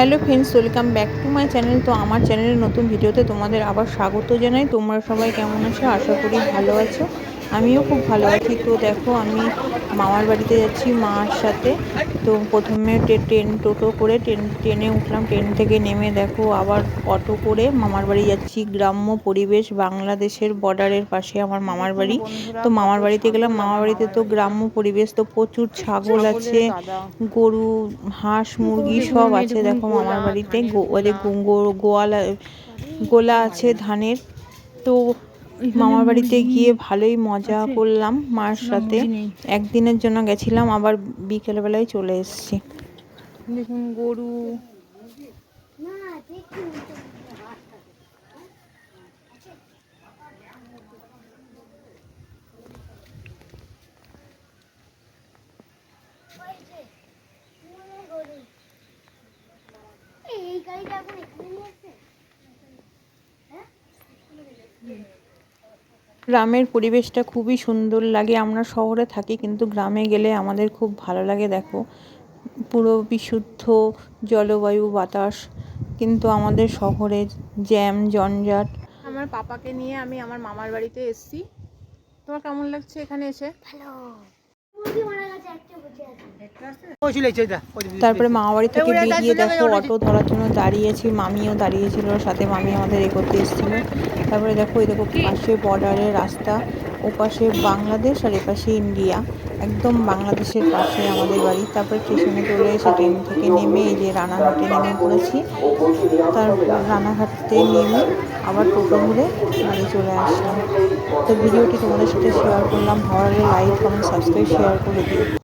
Hello friends, welcome back to my channel. তো আমার চ্যানেলের নতুন ভিডিওতে তোমাদের আবার স্বাগত জানাই। তোমরা সবাই কেমন আছো? আশা করি ভালো আছো। আমিও খুব ভালো আছি। তো দেখো, আমি মামার বাড়িতে যাচ্ছি মার সাথে। তো প্রথমে টোটো করে ট্রেনে উঠলাম। ট্রেন থেকে নেমে দেখো আবার অটো করে মামার বাড়ি যাচ্ছি। গ্রাম্য পরিবেশ, বাংলাদেশের বর্ডারের পাশে আমার মামার বাড়ি। তো মামার বাড়িতে গেলাম। মামার বাড়িতে তো গ্রাম্য পরিবেশ, তো প্রচুর ছাগল আছে, গরু, হাঁস, মুরগি সব আছে। দেখো মামার বাড়িতে গোলা আছে ধানের। তো মামার বাড়িতে গিয়ে ভালোই মজা করলাম মার সাথে। একদিনের জন্য গেছিলাম, আবার বিকেলবেলায় চলে এসেছি। দেখুন গরু, গ্রামের পরিবেশটা খুবই সুন্দর লাগে। আমরা শহরে থাকি, কিন্তু গ্রামে গেলে আমাদের খুব ভালো লাগে। দেখো পুরো বিশুদ্ধ জলবায়ু, বাতাস। কিন্তু আমাদের শহরে জ্যাম জঞ্জাট। আমার পাপাকে নিয়ে আমি আমার মামার বাড়িতে এসেছি। তোমার কেমন লাগছে এখানে এসে? তারপরে মামা বাড়ি থেকে বেরিয়ে দেখো অটো ধরার জন্য দাঁড়িয়েছি। মামিও দাঁড়িয়েছিল সাথে, মামি আমাদের করতে এসেছিল। তারপরে দেখো এই দেখো পাশে বর্ডারের রাস্তা, ওপাশে বাংলাদেশ আর এপাশে ইন্ডিয়া। একদম বাংলাদেশের পাশে আমাদের বাড়ি। তারপরে স্টেশনে চলে এসে ট্রেন থেকে নেমে এই যে রানাঘাটে নেমে পড়েছি। তারপর রানাঘাটে নেমে আবার টোটো ধরে বাড়ি চলে আসলাম। তো ভিডিওটি তোমাদের সাথে শেয়ার করলাম। ভালো লাগলে লাইক, কমেন্ট, সাবস্ক্রাইব, শেয়ার করে দিও।